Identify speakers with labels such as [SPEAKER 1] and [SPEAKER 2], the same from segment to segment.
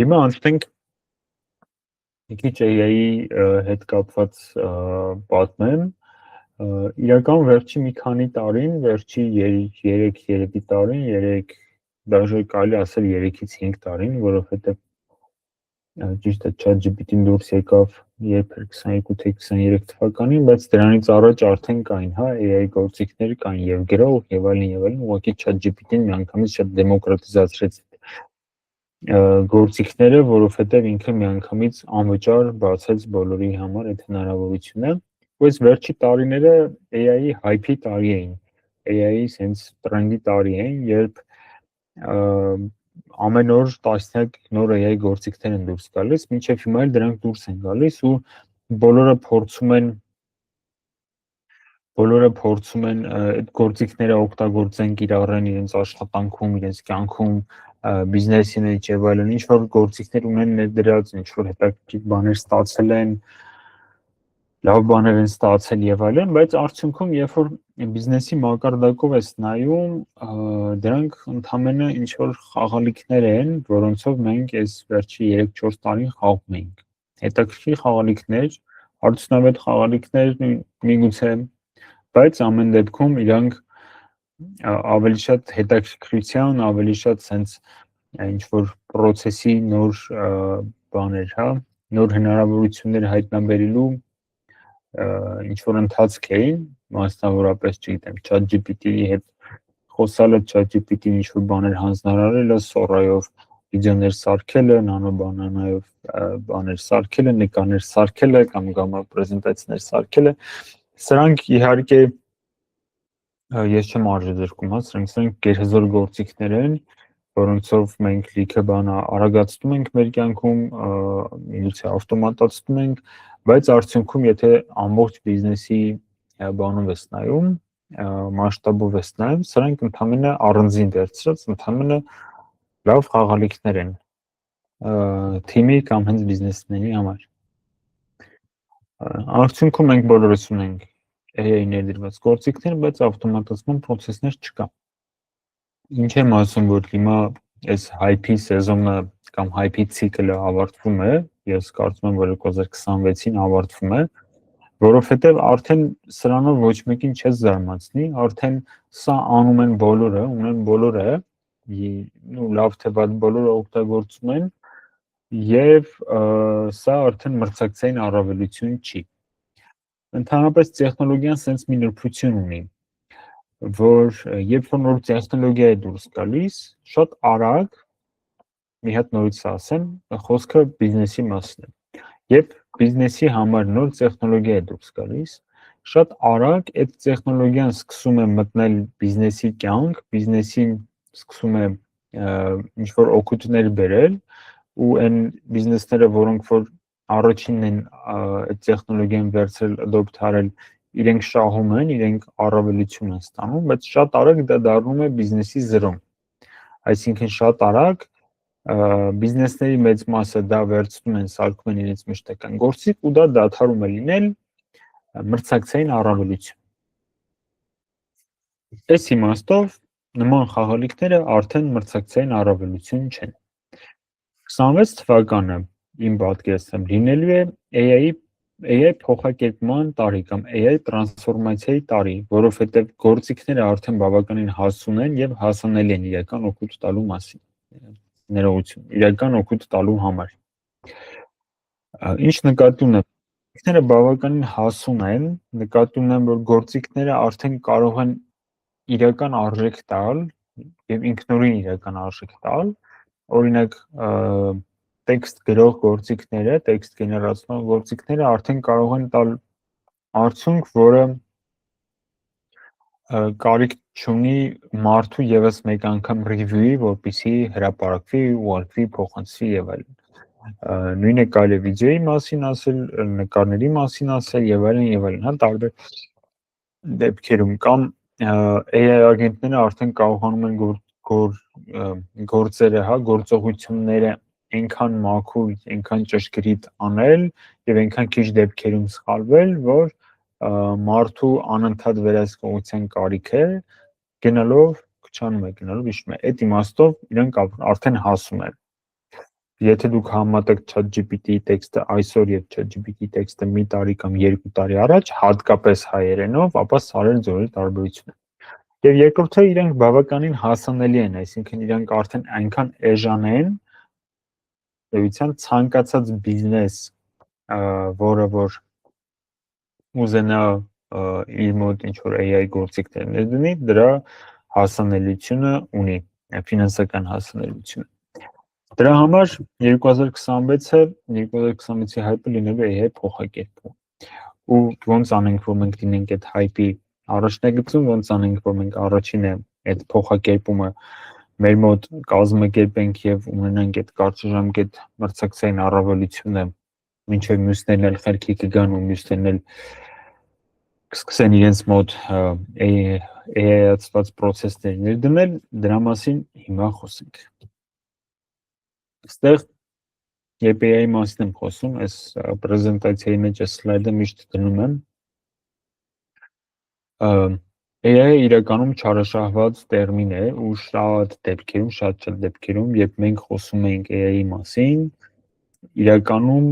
[SPEAKER 1] Հիմա անցնենք մի քիչ AI-ի հետ կապված պատմեմ։ Իրական վերջի մի քանի տարին, վերջի 3 տարին, 3 դաժե կարելի ասել 3-ից 5 տարին, որովհետև ճիշտ է ChatGPT-ն դուրս եկավ երբ 22 թե 23 թվականին, բայց դրանից առաջ արդեն կային, հա, AI գործիքներ կային եւ գրող եւ այլն, ուղղակի ChatGPT-ն միանգամից շատ դեմոկրատիզացրեց գործիքները, որովհետև ինքը միանգամից անվճար բացեց բոլորի համար այդ հնարավորությունը, բայց վերջի տարիները AI-ի hype-ի տարի էին, AI-ի sense տրենդի տարի էին, երբ ամեն օր տասնյակ նոր AI գործիքներ են դուրս գալիս, մինչև հիմա էլ դրանք դուրս են գալիս ու բոլորը փորձում են այդ գործիքները օգտագործեն, կիրառեն իրենց աշխատանքում, իրենց կյանքում, բիզնեսի մեջ եւ այլն, ինչ որ գործիքներ ունեն ներդրած, ինչ որ հետաքրքիր բաներ ստացել են, լավ բաներ են ստացել եւ այլն, բայց արդյունքում երբ որ բիզնեսի մակարդակով ես նայում, դրանք ընդհանրապես ինչ որ խաղալիքներ են, որոնցով մենք այս վերջի 3-4 տարին խաղում ենք։ Հետաքրքիր խաղալիքներ, արդյունավետ խաղալիքներ միգուցե, բայց ամեն դեպքում իրանք ավելի շատ հետաքրքրության, ավելի շատ sense ինչ որ process-ի նոր բաներ, հա, նոր հնարավորություններ հայտնաբերելու ինչ որ ընթացք էին, մասնավորապես, չգիտեմ, ChatGPT-ի հետ խոսալը, ChatGPT-ին ինչ որ բաներ հանձնարարելը, Sora-ով վիդեոներ սարքելը, Nano-Banana-ով բաներ սարքելը, նկարներ սարքելը կամ գամма պրեզենտացիաներ սարքելը, սրանք իհարկե ես չեմ արժեզրկում, հա, սրանք գերհզոր գործիքներ են, որոնցով մենք լիքը բան արագացնում ենք մեր կյանքում, միգուցե ավտոմատացնում ենք, բայց արդյունքում եթե ամբողջ բիզնեսի բանում ես նայում, մասշտաբով ես նայում, սրանք ընդհանրապես առանձին դերձրած, ընդհանրապես լավ խաղալիքներ են թիմի կամ հենց բիզնեսմենի համար։ Արդյունքում մենք բոլորս ունենք AI ներդրված գործիքներ, բայց ավտոմատացման process-ներ չկա։ Ինչ եմ ասում, որ հիմա այս hype-ի սեզոնը կամ hype-ի ցիկլը ավարտվում է, ես կարծում եմ, որ 2026-ին ավարտվում է, որովհետև արդեն սրանով ոչ մեկին չես զարմացնի, արդեն սա անում են բոլորը, ունեն բոլորը, ու լավ թե վատ բոլորը օգտագործում են, եւ սա արդեն մրցակցային առավելություն չի։ Ընդհանրապես տեխնոլոգիան sense մի նրբություն ունի, որ երբ որ նոր տեխնոլոգիա է դուրս գալիս, շատ արագ մի հատ նորից ասեմ, խոսքը բիզնեսի մասն է։ Երբ բիզնեսի համար նոր տեխնոլոգիա է դուրս գալիս, շատ արագ այդ տեխնոլոգիան սկսում է մտնել բիզնեսի կյանք, բիզնեսին սկսում է ինչ որ օգուտներ բերել, ու այն բիզնեսները, որոնք որ առաջինն են այդ տեխնոլոգիան վերցրել, adopt արել, իրենք շահում են, իրենք առավելություն են ստանում, բայց շատ արագ դա դառնում է բիզնեսի զրոն։ Այսինքն շատ արագ բիզնեսների մեծ մասը դա վերցնում են, սարքում են իրենց մշտական գործիք ու դա դադարում է լինել մրցակցային առավելություն։ Այս իմաստով նման խաղալիքները արդեն մրցակցային առավելություն չեն։ 26 թվականը իմ պատկերացմամբ լինելու է AI փոխակերպման տարի կամ AI տրանսֆորմացիայի տարի, որովհետև գործիքները արդեն բավականին հասուն են եւ հասանելի են իրական օգուտ տալու մասին։ Ներողություն, իրական օգուտ տալու համար։ Ինչ նկատի ունեմ, գործիքները բավականին հասուն են, նկատի ունեմ, որ գործիքները արդեն կարող են իրական արժեք տալ եւ ինքնուրույն իրական արժեք տալ, օրինակ տեքստ գրող գործիքները, տեքստ գեներացնող գործիքները արդեն կարող են տալ արդյունք, որը կարիք չունի մարդու եւս մեկ անգամ review-ի, որպեսզի հրապարակվի, ուղարկվի, փոխանցվի եւ այլն։ Նույնը կարելի է վիդեոյի մասին ասել, նկարների մասին ասել եւ այլն, հա, տարբեր դեպքերում կամ AI ագենտները արդեն կարողանում են գործերը, հա, գործողությունները այնքան մաքուր, այնքան ճշգրիտ անել եւ այնքան քիչ դեպքերում սխալվել, որ մարդու անընդհատ վերահսկողության կարիքը գնալով քչանում է, հիշում է։ Այդ իմաստով իրենք արդեն հասում են։ Եթե դուք համատեք ChatGPT-ի տեքստը այսօր եւ ChatGPT տեքստը մի տարի կամ 2 տարի առաջ, հատկապես հայերենով, ապա սարեր ձորի տարբերություն է։ Եվ երկրորդը իրենք բավականին հասանելի են, այսինքն իրենք արդեն այնքան էժան են, դեպության ցանկացած բիզնես, որը որ ուզենա իր մոտ ինչ որ AI գործիքներ ներդնի, դրա հասանելիությունը ունի, ֆինանսական հասանելիությունը։ Դրա համար 2026-ի հայպը լինելու է AI փոխակերպում։ Ու ոնց անենք, որ մենք լինենք այդ հայպի առաջնագծում, ոնց անենք, որ մենք առաջինը այդ փոխակերպումը մեր մոտ կազմակերպենք եւ ունենանք այդ կարճաժամկետ մրցակցային առավելությունը, մինչեւ մյուսներն էլ խելքի կգան ու մյուսներն էլ կսկսեն իրենց մոտ AI-ացված process-ներ ներդնել, դրա մասին հիմա խոսենք։ Այստեղ երբ AI մասին եմ խոսում, այս պրեզենտացիայի մեջ այս սլայդը միշտ դնում եմ։ AI-ը իրականում չարաշահված տերմին է ու շատ դեպքերում, երբ մենք խոսում ենք AI-ի մասին, իրականում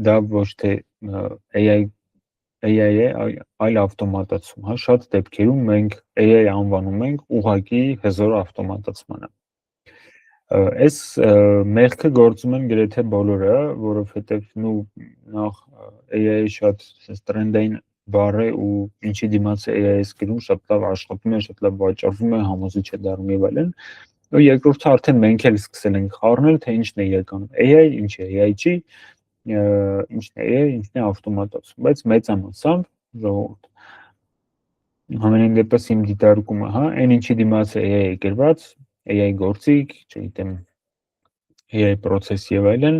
[SPEAKER 1] դա ոչ թե AI է, այլ ավտոմատացում, հա, շատ դեպքերում մենք AI անվանում ենք ուղղակի հզոր ավտոմատացմանը։ Այս մեղքը գործում են գրեթե բոլորը, որովհետև նախ AI-ը շատ տրենդային բառ է ու ինչի դիմաց AI-ը գրում շատ լավ աշխատում է, շատ լավ վաճառվում է, համոզիչ է դառնում եւ այլն։ Ու երկրորդը արդեն մենք էլ սկսել ենք խառնել, թե ինչն է իրականում AI, ինչ է AI չի, ինչն է AI, ինչն է ավտոմատացում, բայց մեծամասամբ ժողովուրդ համենայն դեպս իմ դիտարկումը, հա, այն ինչի դիմաց է AI գրված, AI գործիք, չգիտեմ, AI process եւ այլն,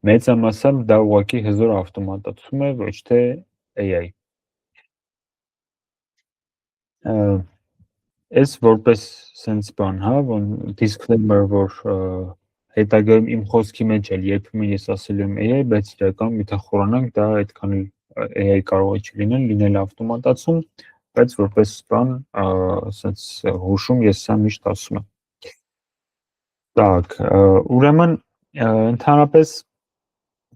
[SPEAKER 1] մեծամասամբ դա ուղղակի հզոր ավտոմատացում է, ոչ թե AI։ Այս որպես sense բան, հա, disclaimer, որ հետագայում իմ խոսքի մեջ էլ երբեմն ես ասել եմ AI, բայց իրական եթե խորանանք, դա այդքան AI կարող է չլինել, լինել ավտոմատացում, բայց որպես բան, sense հուշում ես սա միշտ ասում եմ։ Так, ուրեմն ընդհանրապես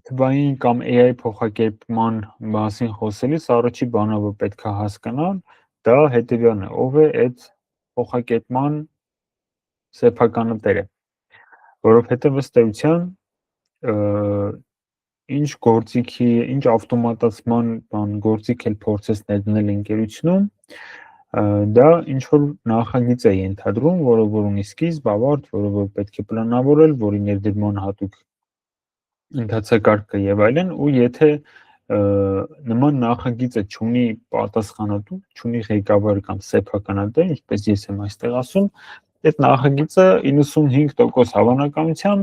[SPEAKER 1] թվային կամ AI փոխակերպման մասին խոսելիս առաջի բանը, որ պետք է հասկանալ, դա հետևյալն է, ով է այդ փոխակերպման սեփականը տերը, որովհետև ըստ էության ինչ գործիքի, ինչ ավտոմատացման բան գործիք էլ փորձես ներդնել ընկերությունում, դա ինչ որ նախագիծ է ենթադրում, որը որ ունի սկիզբ, ավարտ, որը որ պետք է պլանավորել, որի ներդրման հատուկ ընթացակարգ կա եւ այլն, ու եթե նման նախագիծը չունի պատասխանատու, չունի ղեկավար կամ սեփականատեր, ինչպես ես եմ այստեղ ասում, այդ նախագիծը 95% հավանականությամբ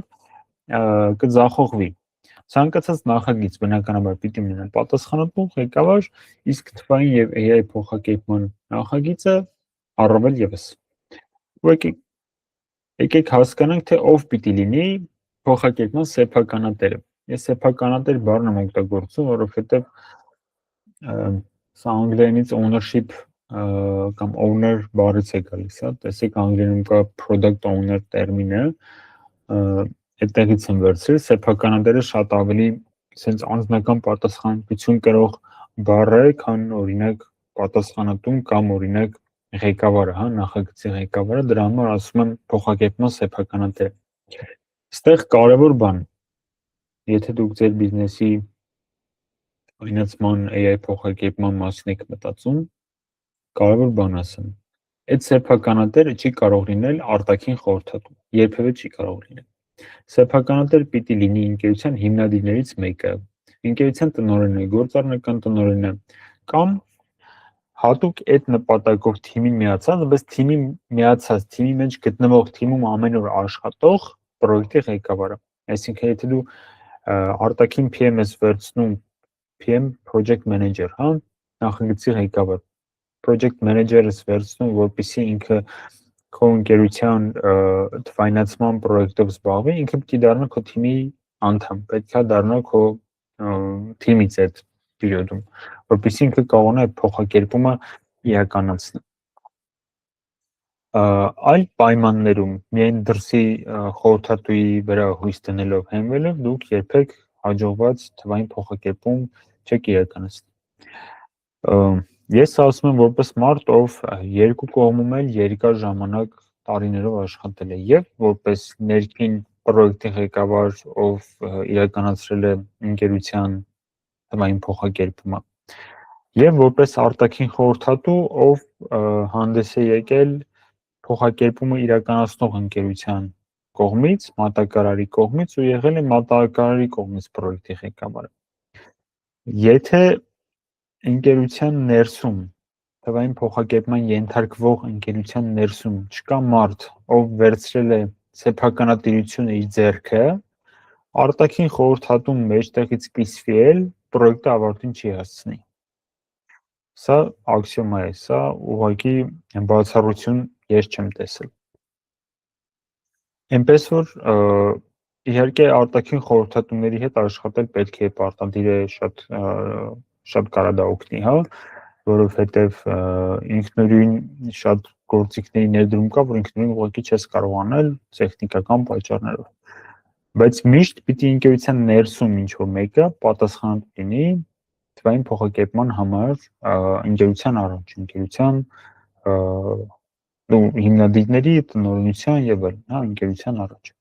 [SPEAKER 1] կձախողվի։ Ցանկացած նախագիծ բնականաբար պիտի ունենա պատասխանատու, ղեկավար, իսկ թվային եւ AI փոխակերպման նախագիծը առավել եւս։ Եկեք հասկանանք, թե ով պիտի լինի փոխակերպման սեփականատերը։ Ես սեփականատեր բառն եմ օգտագործում, որովհետեւ սա անգլերենից ownership կամ owner բառից է գալիս, հա, տեսեք անգլերենում կա product owner տերմինը, այդտեղից եմ վերցրել, սեփականատերը շատ ավելի sense անձնական պատասխանատվություն կրող բառ է, քան օրինակ պատասխանատուն կամ օրինակ ղեկավարը, հա, նախագծի ղեկավարը, դրա համար ասում եմ փոխակերպման սեփականատեր։ Այստեղ կարևոր բան, եթե դուք ձեր բիզնեսի ֆինանսման AI փոխակերպման մասին եք մտածում, կարևոր բան ասեմ։ Այդ սեփականատերը չի կարող լինել արտաքին խորհրդատու, երբևէ չի կարող լինել։ Սեփականատեր պիտի լինի ընկերության հիմնադիրներից մեկը, ընկերության տնօրենը, գործառնական տնօրենը կամ հատուկ այդ նպատակով թիմին միացած, բայց թիմի մեջ գտնվող թիմում ամեն օր աշխատող պրոյեկտի ղեկավարը։ Այսինքն եթե դու արտաքին PM ես վերցնում, PM project manager, հա, նախագծի ղեկավար, project manager-ը վերցնում, որպեսզի ինքը քո ընկերության ֆինանսման պրոյեկտով զբաղվի, ինքը պետք է դառնա քո թիմի անդամ, պետք է դառնա քո թիմից այդ պերիոդում, որպեսզի ինքը կարողանա այդ փոխակերպումը իրականացնել։ Այլ պայմաններում միայն դրսի խորհրդատուի վրա հույս դնելով հենվելով դուք երբեք հաջողված թվային փոխակերպում չեք իրականացնի։ Ես ասում եմ որպես մարդ, ով երկու կողմում էլ երկար ժամանակ տարիներով աշխատել է եւ որպես ներքին պրոյեկտի ղեկավար, ով իրականացրել է ընկերության թվային փոխակերպումը եւ որպես արտաքին խորհրդատու, ով հանդես է եկել փոխակերպումը իրականացնող ընկերության կողմից, մատակարարի կողմից ու եղել է մատակարարի կողմից պրոյեկտի ղեկավարը։ Եթե ընկերության ներսում թվային փոխակերպման ենթարկվող ընկերության ներսում չկա մարդ, ով վերցրել է սեփականատիրությունը իր ձեռքը, արտաքին խորհրդատուն մեջտեղից կիսվի էլ պրոյեկտը ավարտին չի հասցնի։ Սա աքսիոմա է, սա ուղղակի բացառություն ես չեմ տեսել։ Էնպես որ իհարկե արտաքին խորհրդատուների հետ աշխատել պետք է պարտադիր է շատ կարա դա օգնի, հա, որովհետև ինքնուրույն շատ գործիքների ներդրում կա, որ ինքնուրույն ուղղակի չես կարող անել տեխնիկական պատճառներով։ Բայց միշտ պիտի ընկերության ներսում ինչ որ մեկը պատասխանատու լինի թվային փոխակերպման համար ընկերության առաջ, ընկերության հիմնադիրների տնօրինության եւ այլն, հա, ընկերության առաջ։